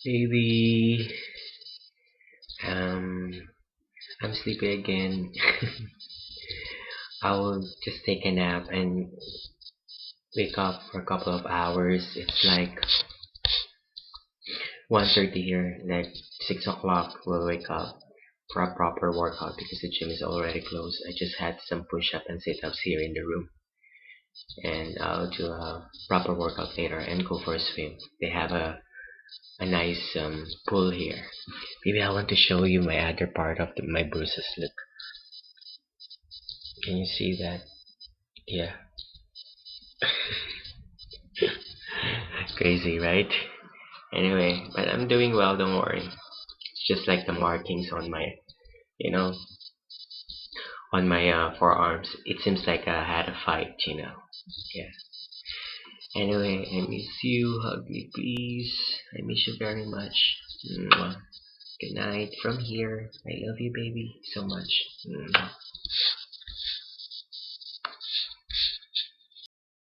Baby, um, I'm sleepy again. I'll just take a nap and wake up for a couple of hours. It's like 1:30 here, like 6 o'clock we'll wake up for a proper workout because the gym is already closed. I just had some push-up and sit-ups here in the room, and I'll do a proper workout later and go for a swim. They have a nice pool here. Maybe I want to show you my other part of my bruises. Look, can you see that? Yeah, crazy, right? Anyway, but I'm doing well, don't worry. It's just like the markings on my, you know, on my forearms. It seems like I had a fight. Yeah. Anyway, I miss you. Hug me, please. I miss you very much. Mwah. Good night from here. I love you, baby, so much. Mwah.